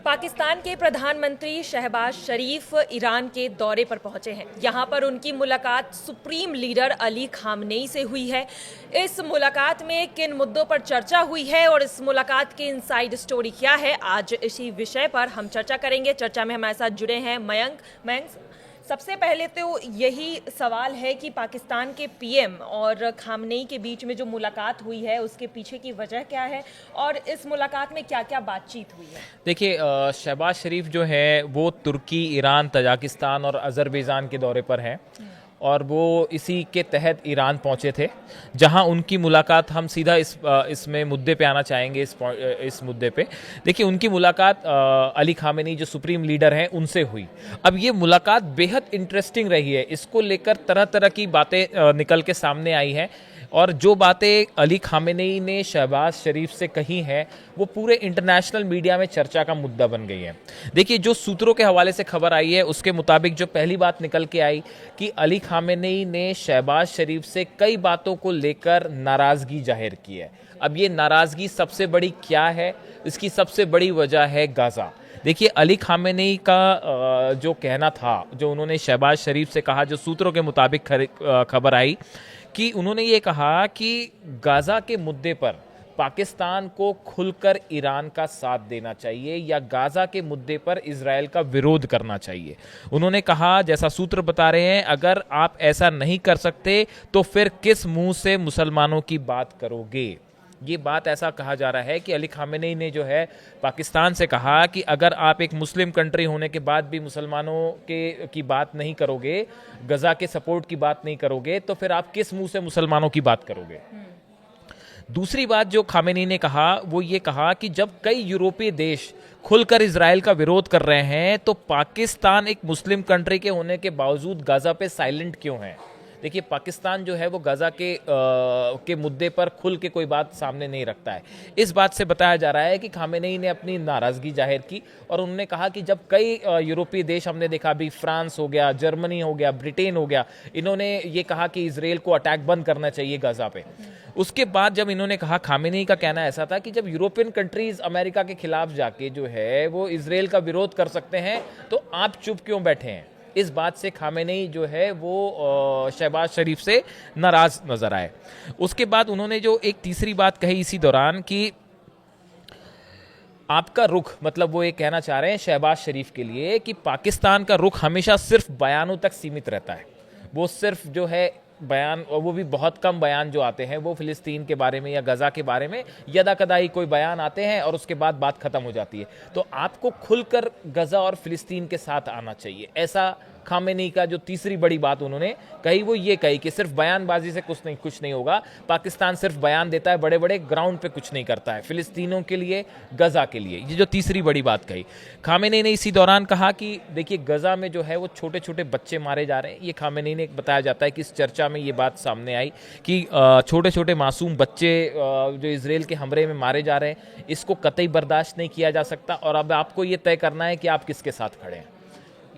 पाकिस्तान के प्रधानमंत्री शहबाज शरीफ ईरान के दौरे पर पहुंचे हैं। यहां पर उनकी मुलाकात सुप्रीम लीडर अली खामनेई से हुई है। इस मुलाकात में किन मुद्दों पर चर्चा हुई है और इस मुलाकात की इनसाइड स्टोरी क्या है, आज इसी विषय पर हम चर्चा करेंगे। चर्चा में हमारे साथ जुड़े हैं मयंक। सबसे पहले तो यही सवाल है कि पाकिस्तान के पीएम और खामनेई के बीच में जो मुलाकात हुई है उसके पीछे की वजह क्या है और इस मुलाकात में क्या क्या बातचीत हुई है। देखिए, शहबाज शरीफ जो है वो तुर्की, ईरान, तजाकिस्तान और अज़रबैजान के दौरे पर हैं और वो इसी के तहत ईरान पहुंचे थे, जहां उनकी मुलाकात हम सीधा इसमें मुद्दे पे आना चाहेंगे। इस मुद्दे पे देखिए, उनकी मुलाकात अली खामेनी जो सुप्रीम लीडर हैं उनसे हुई। अब ये मुलाकात बेहद इंटरेस्टिंग रही है। इसको लेकर तरह तरह की बातें निकल के सामने आई हैं और जो बातें अली खामेनी ने शहबाज शरीफ से कही हैं वो पूरे इंटरनेशनल मीडिया में चर्चा का मुद्दा बन गई है। देखिए, जो सूत्रों के हवाले से खबर आई है उसके मुताबिक जो पहली बात निकल के आई कि अली खामेनी ने शहबाज शरीफ से कई बातों को लेकर नाराज़गी जाहिर की है। अब ये नाराज़गी सबसे बड़ी क्या है? इसकी सबसे बड़ी वजह है गाज़ा। देखिए, अली खामेनी का जो कहना था, जो उन्होंने शहबाज शरीफ से कहा, जो सूत्रों के मुताबिक खबर आई कि उन्होंने ये कहा कि गाज़ा के मुद्दे पर पाकिस्तान को खुलकर ईरान का साथ देना चाहिए या गाज़ा के मुद्दे पर इजराइल का विरोध करना चाहिए। उन्होंने कहा, जैसा सूत्र बता रहे हैं, अगर आप ऐसा नहीं कर सकते तो फिर किस मुंह से मुसलमानों की बात करोगे। ये बात ऐसा कहा जा रहा है कि अली खामेनी ने जो है पाकिस्तान से कहा कि अगर आप एक मुस्लिम कंट्री होने के बाद भी मुसलमानों की बात नहीं करोगे, गजा के सपोर्ट की बात नहीं करोगे, तो फिर आप किस मुंह से मुसलमानों की बात करोगे। दूसरी बात जो खामेनी ने कहा वो ये कहा कि जब कई यूरोपीय देश खुलकर इजराइल का विरोध कर रहे हैं तो पाकिस्तान एक मुस्लिम कंट्री के होने के बावजूद गाजा पे साइलेंट क्यों है। देखिए, पाकिस्तान जो है वो गाज़ा के मुद्दे पर खुल के कोई बात सामने नहीं रखता है। इस बात से बताया जा रहा है कि खामेनी ने अपनी नाराज़गी जाहिर की और उन्होंने कहा कि जब कई यूरोपीय देश हमने देखा, अभी फ्रांस हो गया, जर्मनी हो गया, ब्रिटेन हो गया, इन्होंने ये कहा कि इजराइल को अटैक बंद करना चाहिए गाज़ा पे। उसके बाद जब इन्होंने कहा, खामेनी का कहना ऐसा था कि जब यूरोपियन कंट्रीज अमेरिका के खिलाफ जाके जो है वो इजराइल का विरोध कर सकते हैं तो आप चुप क्यों बैठे हैं। इस बात से खामेनी जो है वो शहबाज शरीफ से नाराज नजर आए। उसके बाद उन्होंने जो एक तीसरी बात कही इसी दौरान कि आपका रुख, मतलब वो ये कहना चाह रहे हैं शहबाज शरीफ के लिए कि पाकिस्तान का रुख हमेशा सिर्फ बयानों तक सीमित रहता है। वो सिर्फ जो है बयान, और वो भी बहुत कम बयान जो आते हैं वो फिलिस्तीन के बारे में या गजा के बारे में यदा कदाई कोई बयान आते हैं और उसके बाद बात खत्म हो जाती है। तो आपको खुलकर गजा और फिलिस्तीन के साथ आना चाहिए। ऐसा खामेनी का जो तीसरी बड़ी बात उन्होंने कही वो ये कही कि सिर्फ बयानबाजी से कुछ नहीं होगा। पाकिस्तान सिर्फ बयान देता है, बड़े बड़े ग्राउंड पे कुछ नहीं करता है फिलिस्तीनों के लिए, गजा के लिए। ये जो तीसरी बड़ी बात कही खामेनी ने इसी दौरान कहा कि देखिए, गजा में जो है वो छोटे छोटे बच्चे मारे जा रहे हैं। ये खामेनी ने बताया जाता है कि इस चर्चा में ये बात सामने आई कि छोटे छोटे मासूम बच्चे जो इजराइल के हमले में मारे जा रहे हैं, इसको कतई बर्दाश्त नहीं किया जा सकता और अब आपको ये तय करना है कि आप किसके साथ खड़े हैं।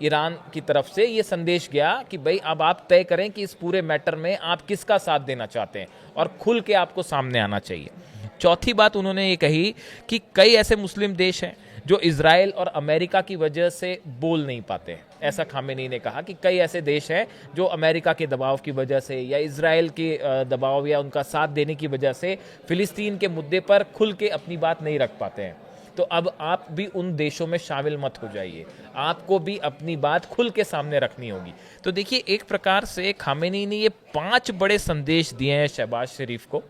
ईरान की तरफ से ये संदेश गया कि भाई अब आप तय करें कि इस पूरे मैटर में आप किसका साथ देना चाहते हैं और खुल के आपको सामने आना चाहिए। चौथी बात उन्होंने ये कही कि कई ऐसे मुस्लिम देश हैं जो इजराइल और अमेरिका की वजह से बोल नहीं पाते हैं। ऐसा खामेनी ने कहा कि कई ऐसे देश हैं जो अमेरिका के दबाव की वजह से या इजराइल के दबाव या उनका साथ देने की वजह से फिलिस्तीन के मुद्दे पर खुल के अपनी बात नहीं रख पाते हैं। तो अब आप भी उन देशों में शामिल मत हो जाइए, आपको भी अपनी बात खुल के सामने रखनी होगी। तो देखिए, एक प्रकार से खामेनी ने ये 5 बड़े संदेश दिए हैं शहबाज शरीफ को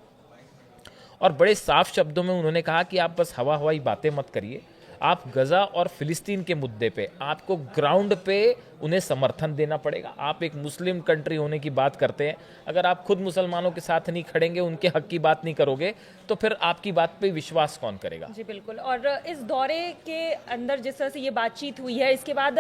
और बड़े साफ शब्दों में उन्होंने कहा कि आप बस हवाई बातें मत करिए। आप गजा और फिलिस्तीन के मुद्दे पे आपको ग्राउंड पे उन्हें समर्थन देना पड़ेगा। आप एक मुस्लिम कंट्री होने की बात करते हैं, अगर आप खुद मुसलमानों के साथ नहीं खड़ेंगे, उनके हक की बात नहीं करोगे, तो फिर आपकी बात पे विश्वास कौन करेगा। जी बिल्कुल। और इस दौरे के अंदर जिस तरह से ये बातचीत हुई है, इसके बाद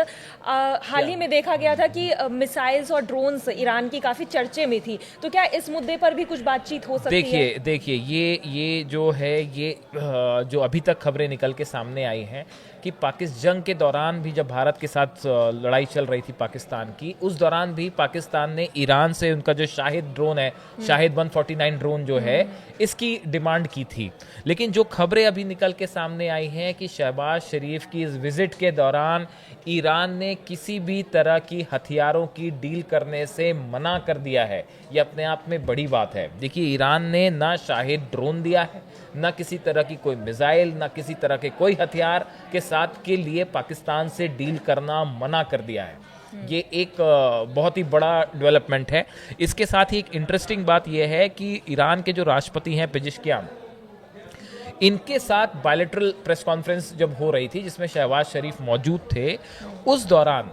हाल ही में देखा गया था कि मिसाइल्स और ड्रोन्स ईरान की काफ़ी चर्चे में थी। तो क्या इस मुद्दे पर भी कुछ बातचीत हो सकती है? देखिए ये जो है ये जो अभी तक खबरें निकल के सामने आई हैं कि जंग के दौरान भी जब भारत के साथ लड़ाई चल रही थी पाकिस्तान की, उस दौरान भी पाकिस्तान ने ईरान से उनका जो शाहिद ड्रोन है, शाहिद 149 ड्रोन जो है, इसकी डिमांड की थी। लेकिन जो खबरें अभी निकल के सामने आई हैं कि शहबाज शरीफ की इस विजिट के दौरान ईरान ने किसी भी तरह की हथियारों की डील करने से मना कर दिया है। ये अपने आप में बड़ी बात है। देखिए, ईरान ने ना शाहिद ड्रोन दिया है, ना किसी तरह की कोई मिसाइल, ना किसी तरह के कोई हथियार के साथ के लिए पाकिस्तान से डील करना मना कर दिया है। ये एक बहुत ही बड़ा डेवलपमेंट है। इसके साथ ही एक इंटरेस्टिंग बात यह है कि ईरान के जो राष्ट्रपति हैं पेजिशकियान, इनके साथ बायलैटरल प्रेस कॉन्फ्रेंस जब हो रही थी जिसमें शहबाज शरीफ मौजूद थे, उस दौरान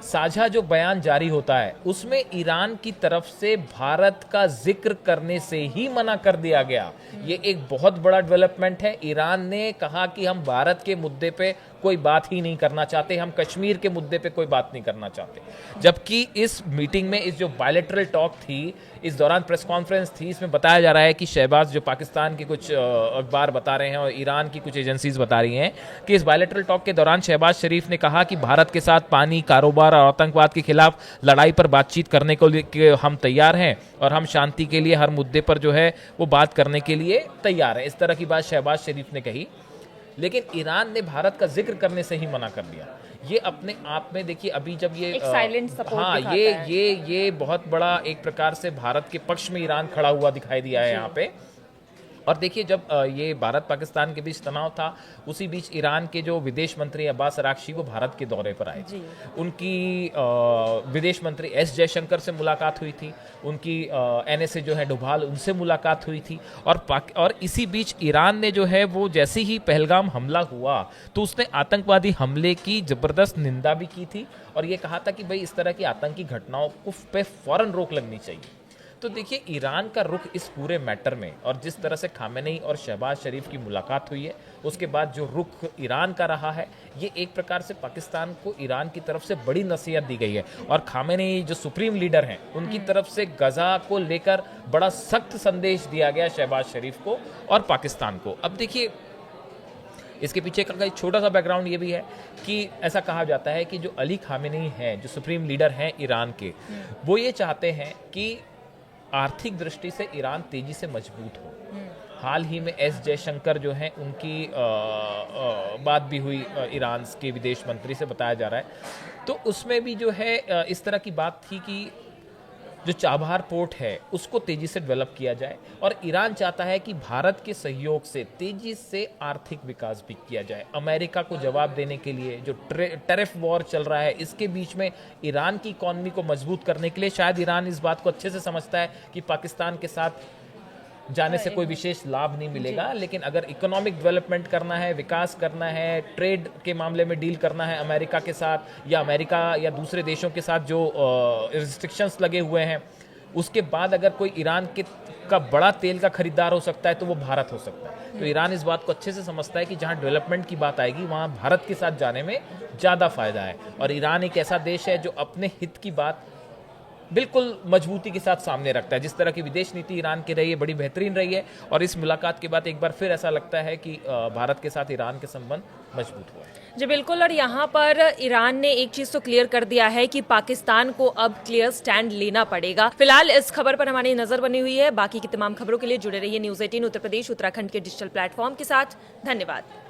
साझा जो बयान जारी होता है उसमें ईरान की तरफ से भारत का जिक्र करने से ही मना कर दिया गया। ये एक बहुत बड़ा डेवलपमेंट है। ईरान ने कहा कि हम भारत के मुद्दे पे कोई बात ही नहीं करना चाहते, हम कश्मीर के मुद्दे पे कोई बात नहीं करना चाहते। जबकि इस मीटिंग में, इस जो बायलैटरल टॉक थी, इस दौरान प्रेस कॉन्फ्रेंस थी, इसमें बताया जा रहा है कि शहबाज, जो पाकिस्तान के कुछ अखबार बता रहे हैं और ईरान की कुछ एजेंसीज बता रही हैं कि इस बायलैटरल टॉक के दौरान शहबाज शरीफ ने कहा कि भारत के साथ पानी, कारोबार और आतंकवाद के खिलाफ लड़ाई पर बातचीत करने को हम तैयार हैं और हम शांति के लिए हर मुद्दे पर जो है वो बात करने के लिए तैयार हैं। इस तरह की बात शहबाज शरीफ ने कही। लेकिन ईरान ने भारत का जिक्र करने से ही मना कर दिया। ये अपने आप में देखिए, अभी जब ये साइलेंट सपोर्ट हाँ, ये बहुत बड़ा एक प्रकार से भारत के पक्ष में ईरान खड़ा हुआ दिखाई दिया है यहाँ पे। और देखिए, जब ये भारत पाकिस्तान के बीच तनाव था, उसी बीच ईरान के जो विदेश मंत्री अब्बास अराक्ची वो भारत के दौरे पर आए। उनकी विदेश मंत्री एस जयशंकर से मुलाकात हुई थी, उनकी NSA जो है डोभाल, उनसे मुलाकात हुई थी। और इसी बीच ईरान ने जो है वो जैसे ही पहलगाम हमला हुआ तो उसने आतंकवादी हमले की ज़बरदस्त निंदा भी की थी और ये कहा था कि भाई इस तरह की आतंकी घटनाओं पे फौरन रोक लगनी चाहिए। तो देखिए, ईरान का रुख इस पूरे मैटर में, और जिस तरह से खामेनेई और शहबाज शरीफ की मुलाकात हुई है, उसके बाद जो रुख ईरान का रहा है, ये एक प्रकार से पाकिस्तान को ईरान की तरफ से बड़ी नसीहत दी गई है। और खामेनेई जो सुप्रीम लीडर हैं, उनकी तरफ से गजा को लेकर बड़ा सख्त संदेश दिया गया शहबाज शरीफ को और पाकिस्तान को। अब देखिए, इसके पीछे का एक छोटा सा बैकग्राउंड ये भी है कि ऐसा कहा जाता है कि जो अली खामेनेई हैं, जो सुप्रीम लीडर हैं ईरान के, वो ये चाहते हैं कि आर्थिक दृष्टि से ईरान तेजी से मजबूत हो। हाल ही में एस जयशंकर जो हैं, उनकी बात भी हुई ईरान के विदेश मंत्री से, बताया जा रहा है। तो उसमें भी जो है इस तरह की बात थी कि जो चाबहार पोर्ट है उसको तेजी से डेवलप किया जाए और ईरान चाहता है कि भारत के सहयोग से तेजी से आर्थिक विकास भी किया जाए। अमेरिका को जवाब देने के लिए जो टैरिफ वॉर चल रहा है, इसके बीच में ईरान की इकॉनमी को मजबूत करने के लिए शायद ईरान इस बात को अच्छे से समझता है कि पाकिस्तान के साथ जाने से कोई विशेष लाभ नहीं मिलेगा, लेकिन अगर इकोनॉमिक डेवलपमेंट करना है, विकास करना है, ट्रेड के मामले में डील करना है अमेरिका के साथ या अमेरिका या दूसरे देशों के साथ जो रिस्ट्रिक्शंस लगे हुए हैं, उसके बाद अगर कोई ईरान का बड़ा तेल का खरीदार हो सकता है तो वो भारत हो सकता है। तो ईरान इस बात को अच्छे से समझता है कि जहां डेवलपमेंट की बात आएगी वहां भारत के साथ जाने में ज़्यादा फायदा है। और ईरान एक ऐसा देश है जो अपने हित की बात बिल्कुल मजबूती के साथ सामने रखता है। जिस तरह की विदेश नीति ईरान की रही है, बड़ी बेहतरीन रही है, और इस मुलाकात के बाद एक बार फिर ऐसा लगता है कि भारत के साथ ईरान के संबंध मजबूत हुए हैं। जी बिल्कुल। और यहाँ पर ईरान ने एक चीज तो क्लियर कर दिया है कि पाकिस्तान को अब क्लियर स्टैंड लेना पड़ेगा। फिलहाल इस खबर पर हमारी नजर बनी हुई है। बाकी की तमाम खबरों के लिए जुड़े रहिए न्यूज़ 18 उत्तर प्रदेश उत्तराखंड के डिजिटल प्लेटफॉर्म के साथ। धन्यवाद।